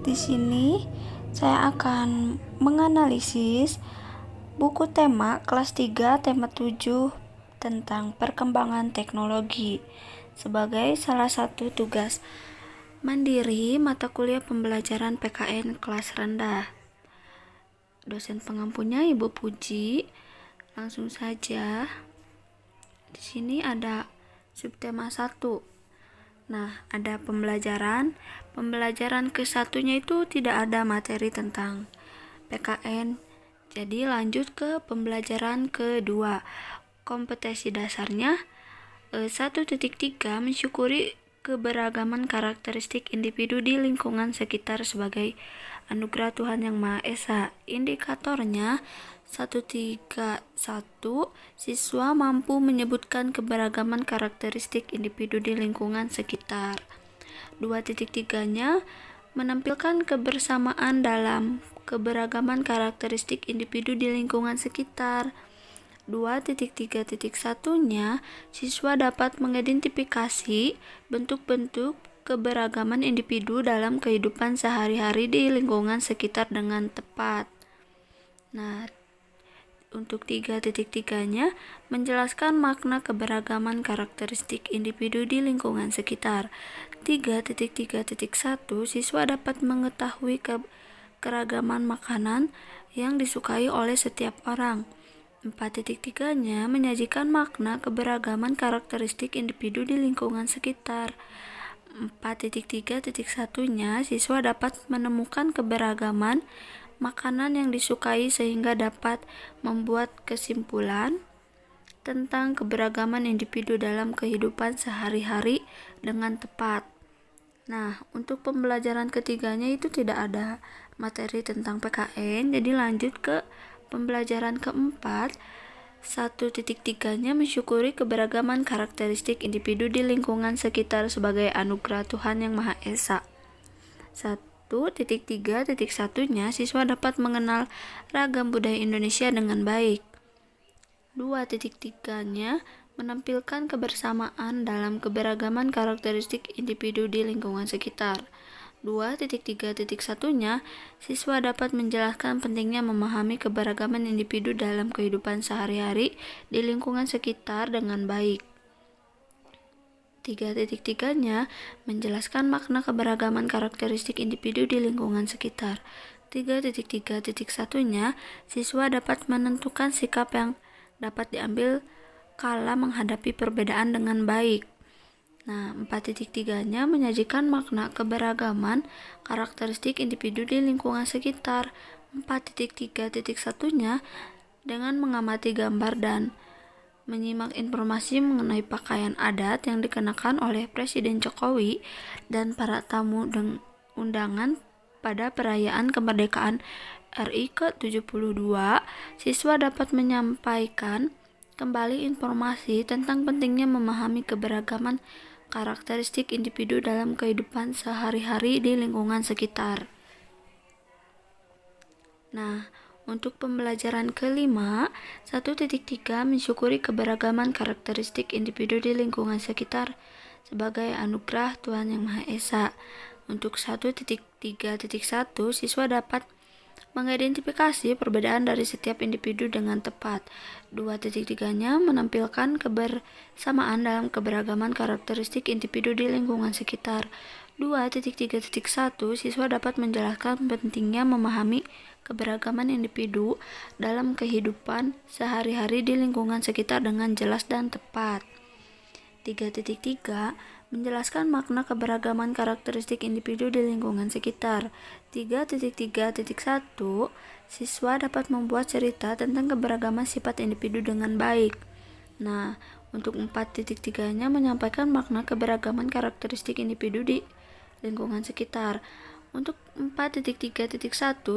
Di sini saya akan menganalisis buku tema kelas 3 tema 7 tentang perkembangan teknologi sebagai salah satu tugas mandiri mata kuliah pembelajaran PKN kelas rendah. Dosen pengampunya Ibu Puji. Langsung saja. Di sini ada subtema 1. Nah, ada pembelajaran ke-1-nya itu tidak ada materi tentang PKN. Jadi lanjut ke pembelajaran kedua. Kompetensi dasarnya 1.3 mensyukuri keberagaman karakteristik individu di lingkungan sekitar sebagai anugerah Tuhan Yang Maha Esa. Indikatornya 1.3.1 siswa mampu menyebutkan keberagaman karakteristik individu di lingkungan sekitar. 2.3-nya menampilkan kebersamaan dalam keberagaman karakteristik individu di lingkungan sekitar. 2.3.1-nya siswa dapat mengidentifikasi bentuk-bentuk keberagaman individu dalam kehidupan sehari-hari di lingkungan sekitar dengan tepat. Nah, untuk 3.3-nya menjelaskan makna keberagaman karakteristik individu di lingkungan sekitar. 3.3.1 siswa dapat mengetahui keragaman makanan yang disukai oleh setiap orang. 4.3-nya menyajikan makna keberagaman karakteristik individu di lingkungan sekitar. 4.3.1-nya siswa dapat menemukan keberagaman makanan yang disukai sehingga dapat membuat kesimpulan tentang keberagaman individu dalam kehidupan sehari-hari dengan tepat. Nah, untuk pembelajaran ketiganya itu tidak ada materi tentang PKN, jadi lanjut ke pembelajaran keempat. 1.3-nya mensyukuri keberagaman karakteristik individu di lingkungan sekitar sebagai anugerah Tuhan Yang Maha Esa. 1.3.1-nya siswa dapat mengenal ragam budaya Indonesia dengan baik. 2.3-nya menampilkan kebersamaan dalam keberagaman karakteristik individu di lingkungan sekitar. 2.3.1-nya siswa dapat menjelaskan pentingnya memahami keberagaman individu dalam kehidupan sehari-hari di lingkungan sekitar dengan baik. 3.3-nya menjelaskan makna keberagaman karakteristik individu di lingkungan sekitar. 3.3.1-nya siswa dapat menentukan sikap yang dapat diambil kala menghadapi perbedaan dengan baik. Nah, 4.3-nya menyajikan makna keberagaman karakteristik individu di lingkungan sekitar. 4.3.1-nya dengan mengamati gambar dan menyimak informasi mengenai pakaian adat yang dikenakan oleh Presiden Jokowi dan para tamu undangan pada perayaan kemerdekaan RI ke-72, siswa dapat menyampaikan kembali informasi tentang pentingnya memahami keberagaman karakteristik individu dalam kehidupan sehari-hari di lingkungan sekitar. Nah, untuk pembelajaran kelima, 1.3 mensyukuri keberagaman karakteristik individu di lingkungan sekitar sebagai anugerah Tuhan Yang Maha Esa. Untuk 1.3.1 siswa dapat mengidentifikasi perbedaan dari setiap individu dengan tepat. 2.3-nya menampilkan kebersamaan dalam keberagaman karakteristik individu di lingkungan sekitar. 2.3.1 siswa dapat menjelaskan pentingnya memahami keberagaman individu dalam kehidupan sehari-hari di lingkungan sekitar dengan jelas dan tepat. 3.3 menjelaskan makna keberagaman karakteristik individu di lingkungan sekitar. 3.3.1 siswa dapat membuat cerita tentang keberagaman sifat individu dengan baik. Nah, untuk 4.3-nya menyampaikan makna keberagaman karakteristik individu di lingkungan sekitar. Untuk 4.3.1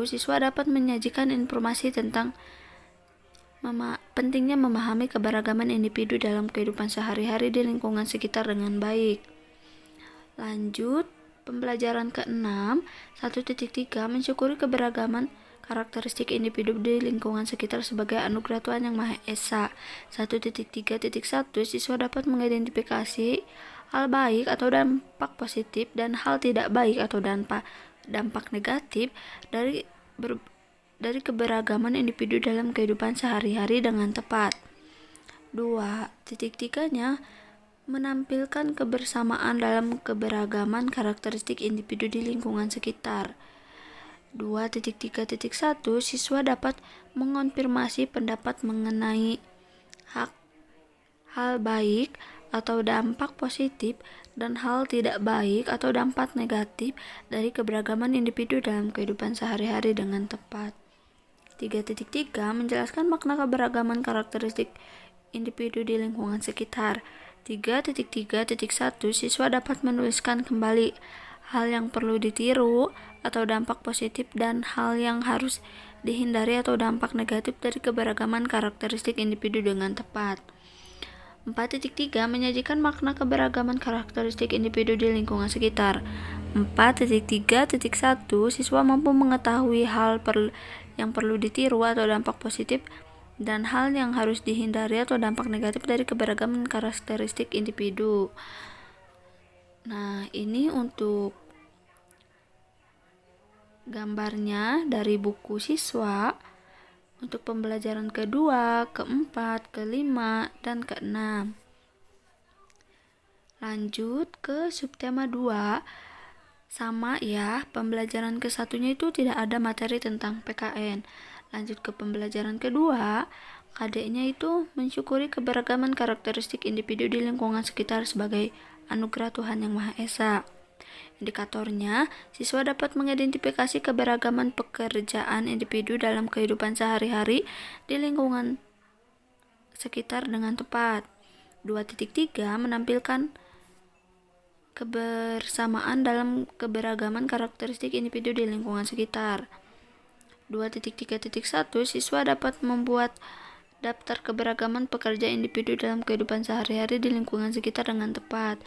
siswa dapat menyajikan informasi tentang pentingnya memahami keberagaman individu dalam kehidupan sehari-hari di lingkungan sekitar dengan baik. Lanjut, pembelajaran ke-6, 1.3 mensyukuri keberagaman karakteristik individu di lingkungan sekitar sebagai anugerah Tuhan Yang Maha Esa. 1.3.1 siswa dapat mengidentifikasi hal baik atau dampak positif dan hal tidak baik atau dampak dampak negatif dari keberagaman individu dalam kehidupan sehari-hari dengan tepat. 2.3-nya menampilkan kebersamaan dalam keberagaman karakteristik individu di lingkungan sekitar. 2.3.1 Siswa dapat mengonfirmasi pendapat mengenai hal baik atau dampak positif dan hal tidak baik atau dampak negatif dari keberagaman individu dalam kehidupan sehari-hari dengan tepat. 3.3 Menjelaskan makna keberagaman karakteristik individu di lingkungan sekitar. 3.3.1 Siswa dapat menuliskan kembali hal yang perlu ditiru atau dampak positif dan hal yang harus dihindari atau dampak negatif dari keberagaman karakteristik individu dengan tepat. 4.3 Menyajikan makna keberagaman karakteristik individu di lingkungan sekitar. 4.3.1 Siswa mampu mengetahui hal yang perlu ditiru atau dampak positif dan hal yang harus dihindari atau dampak negatif dari keberagaman karakteristik individu. Nah, ini untuk gambarnya dari buku siswa untuk pembelajaran kedua, keempat, kelima, dan keenam. Lanjut ke subtema 2. Sama ya, pembelajaran ke-1-nya itu tidak ada materi tentang PKN. Lanjut ke pembelajaran kedua, KD-nya itu mensyukuri keberagaman karakteristik individu di lingkungan sekitar sebagai anugerah Tuhan Yang Maha Esa. Indikatornya, siswa dapat mengidentifikasi keberagaman pekerjaan individu dalam kehidupan sehari-hari di lingkungan sekitar dengan tepat. 2.3 Menampilkan kebersamaan dalam keberagaman karakteristik individu di lingkungan sekitar. 2.3.1 Siswa dapat membuat daftar keberagaman pekerja individu dalam kehidupan sehari-hari di lingkungan sekitar dengan tepat.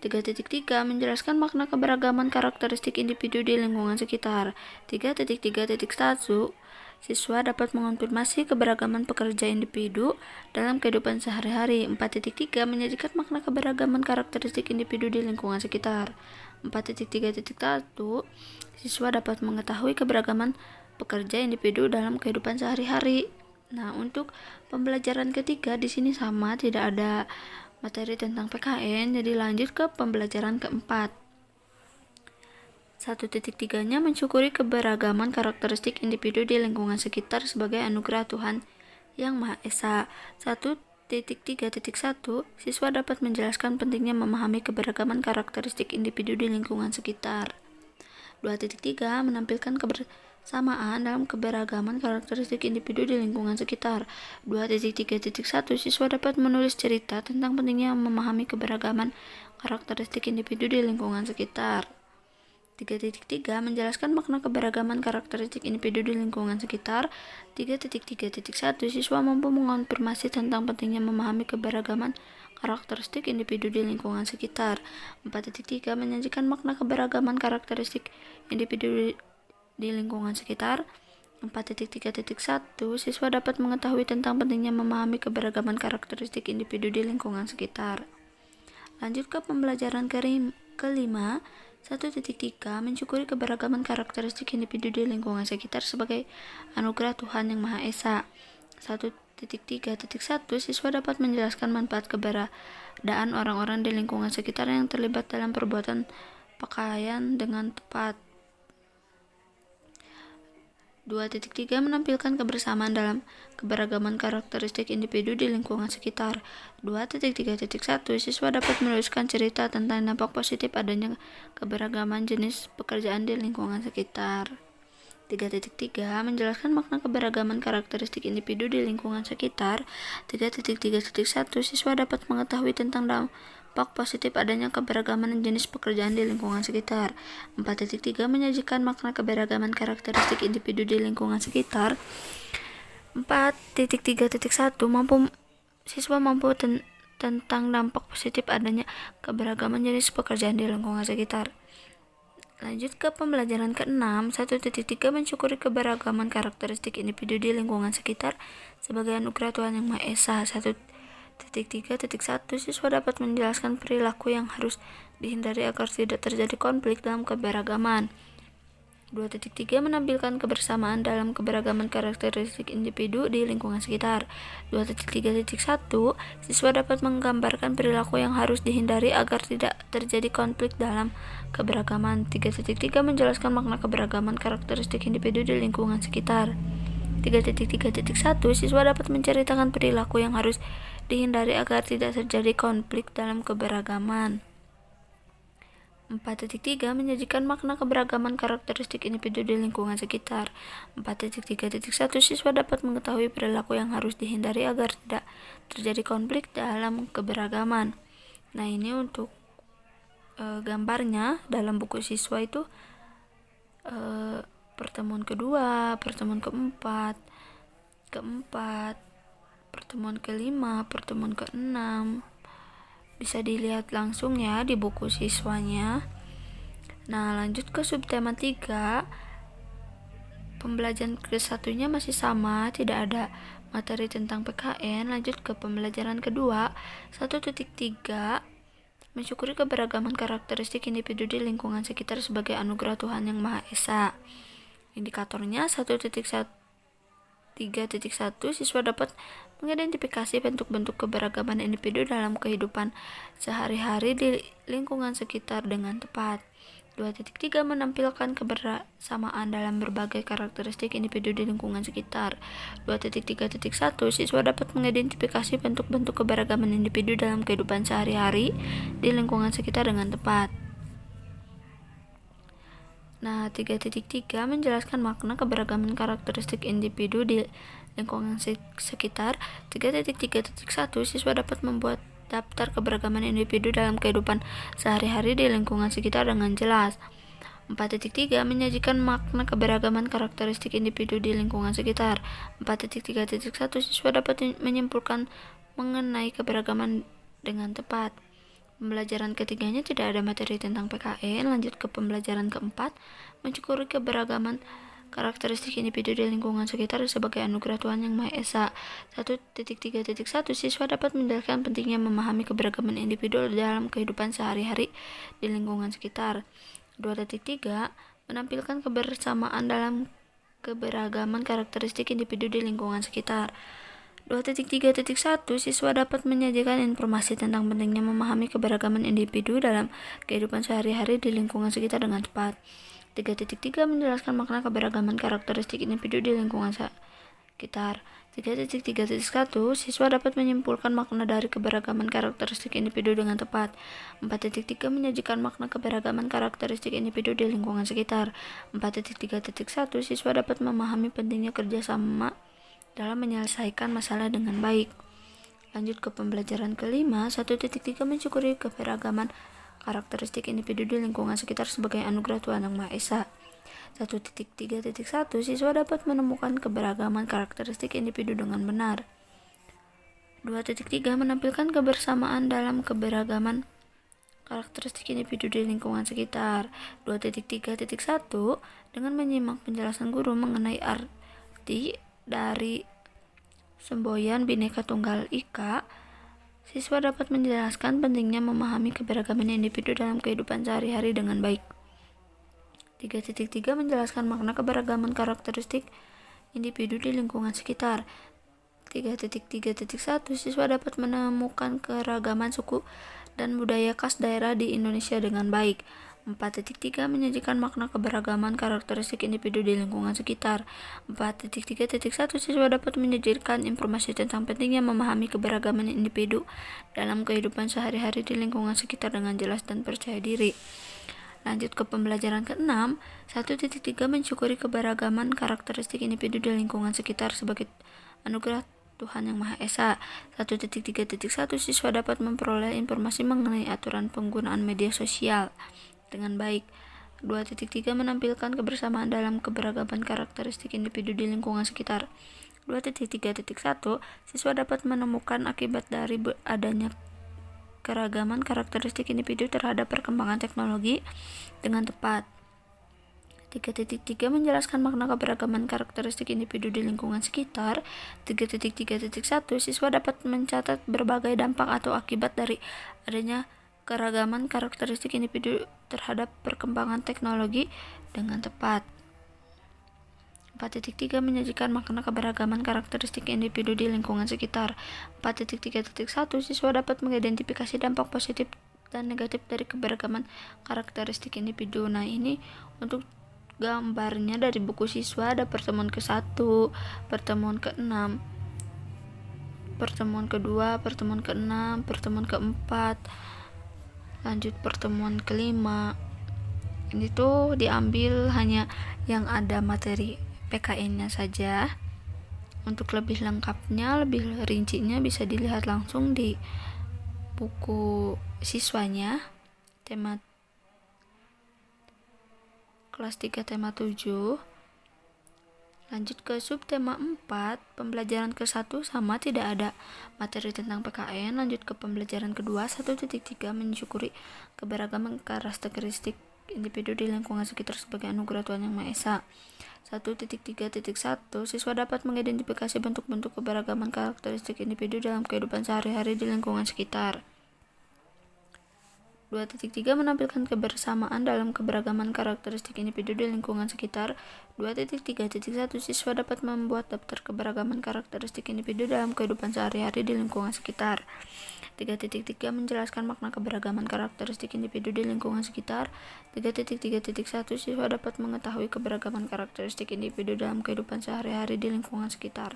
3.3 Menjelaskan makna keberagaman karakteristik individu di lingkungan sekitar. 3.3.1 Siswa dapat mengonfirmasi keberagaman pekerja individu dalam kehidupan sehari-hari. 4.3 Menyajikan makna keberagaman karakteristik individu di lingkungan sekitar. 4.3.1 Siswa dapat mengetahui keberagaman pekerja individu dalam kehidupan sehari-hari. Nah, untuk pembelajaran ketiga di sini sama, tidak ada materi tentang PKN, jadi lanjut ke pembelajaran keempat. 1.3-nya mensyukuri keberagaman karakteristik individu di lingkungan sekitar sebagai anugerah Tuhan Yang Maha Esa. 1.3.1 Siswa dapat menjelaskan pentingnya memahami keberagaman karakteristik individu di lingkungan sekitar. 2.3 Menampilkan kebersamaan dalam keberagaman karakteristik individu di lingkungan sekitar. 2.3.1 Siswa dapat menulis cerita tentang pentingnya memahami keberagaman karakteristik individu di lingkungan sekitar. 3.3 Menjelaskan makna keberagaman karakteristik individu di lingkungan sekitar. 3.3.1 Siswa mampu mengonfirmasi tentang pentingnya memahami keberagaman karakteristik individu di lingkungan sekitar. 4.3 Menyajikan makna keberagaman karakteristik individu di lingkungan sekitar. 4.3.1 Siswa dapat mengetahui tentang pentingnya memahami keberagaman karakteristik individu di lingkungan sekitar. Lanjut ke pembelajaran kelima. 1.3 Mensyukuri keberagaman karakteristik individu di lingkungan sekitar sebagai anugerah Tuhan Yang Maha Esa. 1.3.1 Siswa dapat menjelaskan manfaat keberadaan orang-orang di lingkungan sekitar yang terlibat dalam perbuatan pakaian dengan tepat. 2.3 Menampilkan kebersamaan dalam keberagaman karakteristik individu di lingkungan sekitar. 2.3.1 Siswa dapat menuliskan cerita tentang dampak positif adanya keberagaman jenis pekerjaan di lingkungan sekitar. 3.3 Menjelaskan makna keberagaman karakteristik individu di lingkungan sekitar. 3.3.1 Siswa dapat mengetahui tentang dampak positif adanya keberagaman jenis pekerjaan di lingkungan sekitar. 4.3 Menyajikan makna keberagaman karakteristik individu di lingkungan sekitar. 4.3.1 Siswa mampu tentang dampak positif adanya keberagaman jenis pekerjaan di lingkungan sekitar. Lanjut ke pembelajaran ke-6. 1.3 Mensyukuri keberagaman karakteristik individu di lingkungan sekitar sebagai anugerah Tuhan Yang Maha Esa. 1.3.1 Siswa dapat menjelaskan perilaku yang harus dihindari agar tidak terjadi konflik dalam keberagaman. 2.3 menampilkan kebersamaan dalam keberagaman karakteristik individu di lingkungan sekitar. 2.3.1 siswa dapat menggambarkan perilaku yang harus dihindari agar tidak terjadi konflik dalam keberagaman. 3.3 menjelaskan makna keberagaman karakteristik individu di lingkungan sekitar. 3.3.1 siswa dapat menceritakan perilaku yang harus dihindari agar tidak terjadi konflik dalam keberagaman. 4.3 menyajikan makna keberagaman karakteristik individu di lingkungan sekitar. 4.3.1 siswa dapat mengetahui perilaku yang harus dihindari agar tidak terjadi konflik dalam keberagaman. Nah, ini untuk gambarnya dalam buku siswa itu pertemuan kedua, pertemuan keempat, pertemuan kelima, pertemuan keenam. Bisa dilihat langsung ya di buku siswanya. Nah, lanjut ke subtema 3. Pembelajaran ke-1-nya masih sama, tidak ada materi tentang PKN. Lanjut ke pembelajaran kedua, 1.3 mensyukuri keberagaman karakteristik individu di lingkungan sekitar sebagai anugerah Tuhan Yang Maha Esa. Indikatornya 1.3.1 siswa dapat mengidentifikasi bentuk-bentuk keberagaman individu dalam kehidupan sehari-hari di lingkungan sekitar dengan tepat. 2.3 menampilkan kebersamaan dalam berbagai karakteristik individu di lingkungan sekitar. 2.3.1 siswa dapat mengidentifikasi bentuk-bentuk keberagaman individu dalam kehidupan sehari-hari di lingkungan sekitar dengan tepat. Nah, 3.3 menjelaskan makna keberagaman karakteristik individu di lingkungan sekitar. 3.3.1 siswa dapat membuat daftar keberagaman individu dalam kehidupan sehari-hari di lingkungan sekitar dengan jelas. 4.3 menyajikan makna keberagaman karakteristik individu di lingkungan sekitar. 4.3.1 siswa dapat menyimpulkan mengenai keberagaman dengan tepat. Pembelajaran ketiganya tidak ada materi tentang PKN. Lanjut ke pembelajaran keempat, mensyukuri keberagaman karakteristik individu di lingkungan sekitar sebagai anugerah Tuhan Yang Maha Esa. 1.3.1 siswa dapat menjelaskan pentingnya memahami keberagaman individu dalam kehidupan sehari-hari di lingkungan sekitar. 2.3 menampilkan kebersamaan dalam keberagaman karakteristik individu di lingkungan sekitar. 2.3.1 siswa dapat menyajikan informasi tentang pentingnya memahami keberagaman individu dalam kehidupan sehari-hari di lingkungan sekitar dengan tepat. 3.3 menjelaskan makna keberagaman karakteristik individu di lingkungan sekitar. 3.3.1 siswa dapat menyimpulkan makna dari keberagaman karakteristik individu dengan tepat. 4.3 menyajikan makna keberagaman karakteristik individu di lingkungan sekitar. 4.3.1 siswa dapat memahami pentingnya kerjasama dalam menyelesaikan masalah dengan baik. Lanjut ke pembelajaran kelima, 1.3 mensyukuri keberagaman karakteristik individu di lingkungan sekitar sebagai anugerah Tuhan Yang Maha Esa. 1.3.1 siswa dapat menemukan keberagaman karakteristik individu dengan benar. 2.3 menampilkan kebersamaan dalam keberagaman karakteristik individu di lingkungan sekitar. 2.3.1 dengan menyimak penjelasan guru mengenai arti dari semboyan Bhinneka Tunggal Ika, siswa dapat menjelaskan pentingnya memahami keberagaman individu dalam kehidupan sehari-hari dengan baik. 3.3 menjelaskan makna keberagaman karakteristik individu di lingkungan sekitar. 3.3.1 siswa dapat menemukan keragaman suku dan budaya khas daerah di Indonesia dengan baik. 4.3 menyajikan makna keberagaman karakteristik individu di lingkungan sekitar. 4.3.1 siswa dapat menyajikan informasi tentang pentingnya memahami keberagaman individu dalam kehidupan sehari-hari di lingkungan sekitar dengan jelas dan percaya diri. Lanjut ke pembelajaran ke-6, 1.3 mensyukuri keberagaman karakteristik individu di lingkungan sekitar sebagai anugerah Tuhan Yang Maha Esa. 1.3.1 siswa dapat memperoleh informasi mengenai aturan penggunaan media sosial dengan baik. 2.3 menampilkan kebersamaan dalam keberagaman karakteristik individu di lingkungan sekitar. 2.3.1 siswa dapat menemukan akibat dari adanya keragaman karakteristik individu terhadap perkembangan teknologi dengan tepat. 3.3 menjelaskan makna keberagaman karakteristik individu di lingkungan sekitar. 3.3.1 siswa dapat mencatat berbagai dampak atau akibat dari adanya keragaman karakteristik individu terhadap perkembangan teknologi dengan tepat. 4.3 menyajikan makna keberagaman karakteristik individu di lingkungan sekitar. 4.3.1 siswa dapat mengidentifikasi dampak positif dan negatif dari keberagaman karakteristik individu. Nah, ini untuk gambarnya dari buku siswa ada pertemuan ke-1, pertemuan ke-6, pertemuan ke-2, pertemuan ke-6, pertemuan ke-4, lanjut pertemuan ke-5. Ini tuh diambil hanya yang ada materi PKN-nya saja. Untuk lebih lengkapnya, lebih rincinya bisa dilihat langsung di buku siswanya, tema kelas 3 tema 7. Lanjut ke subtema 4, pembelajaran ke-1 sama tidak ada materi tentang PKN. Lanjut ke pembelajaran kedua, 1.3 mensyukuri keberagaman karakteristik individu di lingkungan sekitar sebagai anugerah Tuhan Yang Maha Esa. 1.3.1 siswa dapat mengidentifikasi bentuk-bentuk keberagaman karakteristik individu dalam kehidupan sehari-hari di lingkungan sekitar. 2.3 menampilkan kebersamaan dalam keberagaman karakteristik individu di lingkungan sekitar. 2.3.1 siswa dapat membuat daftar keberagaman karakteristik individu dalam kehidupan sehari-hari di lingkungan sekitar. 3.3 menjelaskan makna keberagaman karakteristik individu di lingkungan sekitar. 3.3.1 siswa dapat mengetahui keberagaman karakteristik individu dalam kehidupan sehari-hari di lingkungan sekitar.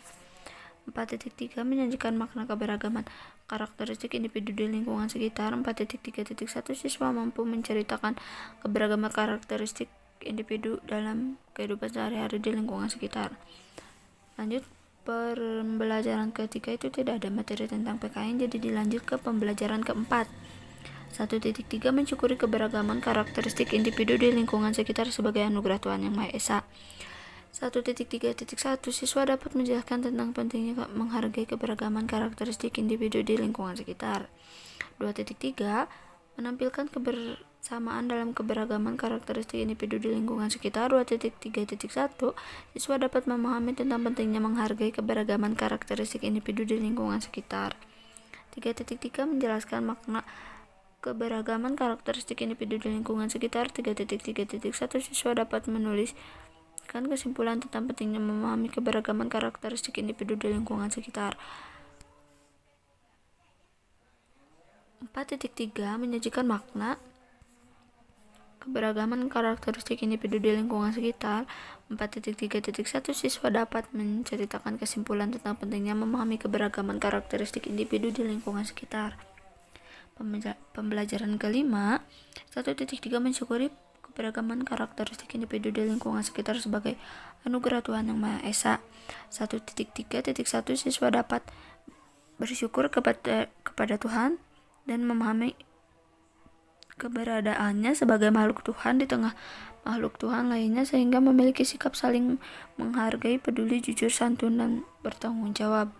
4.3 menyajikan makna keberagaman karakteristik individu di lingkungan sekitar. 4.3.1 siswa mampu menceritakan keberagaman karakteristik individu dalam kehidupan sehari-hari di lingkungan sekitar. Lanjut, pembelajaran ketiga itu tidak ada materi tentang PKN, jadi dilanjut ke pembelajaran keempat. 1.3 mensyukuri keberagaman karakteristik individu di lingkungan sekitar sebagai anugerah Tuhan Yang Maha Esa. 1.3.1 siswa dapat menjelaskan tentang pentingnya menghargai keberagaman karakteristik individu di lingkungan sekitar. 2.3 menampilkan kebersamaan dalam keberagaman karakteristik individu di lingkungan sekitar. 2.3.1 siswa dapat memahami tentang pentingnya menghargai keberagaman karakteristik individu di lingkungan sekitar. 3.3 menjelaskan makna keberagaman karakteristik individu di lingkungan sekitar. 3.3.1 siswa dapat menulis kesimpulan tentang pentingnya memahami keberagaman karakteristik individu di lingkungan sekitar. 4.3 menyajikan makna keberagaman karakteristik individu di lingkungan sekitar. 4.3.1 siswa dapat menceritakan kesimpulan tentang pentingnya memahami keberagaman karakteristik individu di lingkungan sekitar. Pembelajaran kelima, 1.3 mensyukuri keberagaman karakteristik individu di lingkungan sekitar sebagai anugerah Tuhan Yang Maha Esa. 1.3.1 siswa dapat bersyukur kepada Tuhan dan memahami keberadaannya sebagai makhluk Tuhan di tengah makhluk Tuhan lainnya, sehingga memiliki sikap saling menghargai, peduli, jujur, santun, dan bertanggung jawab.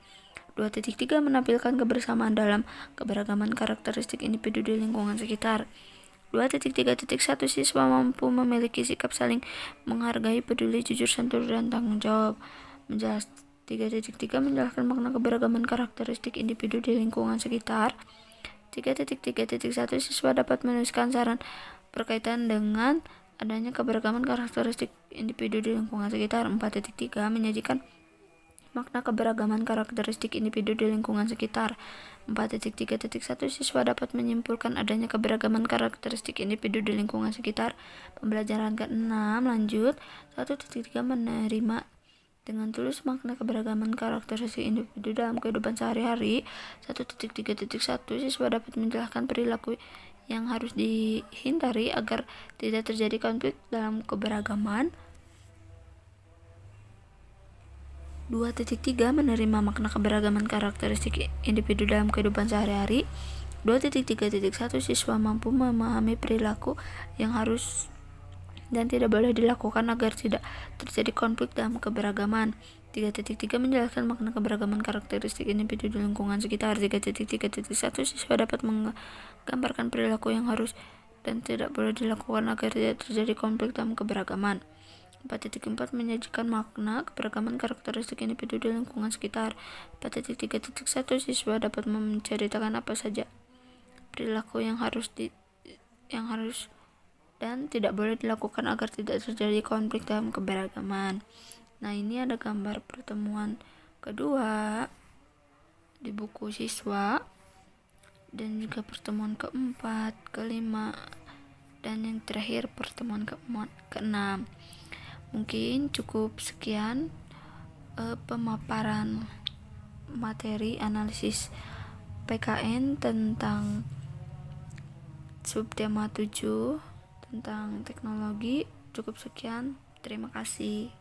2.3 menampilkan kebersamaan dalam keberagaman karakteristik individu di lingkungan sekitar. 2.3.1 siswa mampu memiliki sikap saling menghargai, peduli, jujur, santun, dan tanggung jawab. 3.3 menjelaskan makna keberagaman karakteristik individu di lingkungan sekitar. 3.3.1 siswa dapat menuliskan saran berkaitan dengan adanya keberagaman karakteristik individu di lingkungan sekitar. 4.3 menyajikan makna keberagaman karakteristik individu di lingkungan sekitar. 4.3.1 siswa dapat menyimpulkan adanya keberagaman karakteristik individu di lingkungan sekitar. Pembelajaran ke-6 lanjut. 1.3 menerima dengan tulus makna keberagaman karakteristik individu dalam kehidupan sehari-hari. 1.3.1 siswa dapat menjelaskan perilaku yang harus dihindari agar tidak terjadi konflik dalam keberagaman. 2.3 menerima makna keberagaman karakteristik individu dalam kehidupan sehari-hari. 2.3.1 siswa mampu memahami perilaku yang harus dan tidak boleh dilakukan agar tidak terjadi konflik dalam keberagaman. 3.3 menjelaskan makna keberagaman karakteristik individu di lingkungan sekitar. 3.3.1 siswa dapat menggambarkan perilaku yang harus dan tidak boleh dilakukan agar tidak terjadi konflik dalam keberagaman. 4.4 menyajikan makna keberagaman karakteristik individu di lingkungan sekitar. 4.3.1 siswa dapat menceritakan apa saja perilaku yang harus dan tidak boleh dilakukan agar tidak terjadi konflik dalam keberagaman. Nah, ini ada gambar pertemuan kedua di buku siswa, dan juga pertemuan keempat, kelima, dan yang terakhir pertemuan keenam. Mungkin cukup sekian pemaparan materi analisis PKN tentang subtema 7 tentang teknologi. Cukup sekian, terima kasih.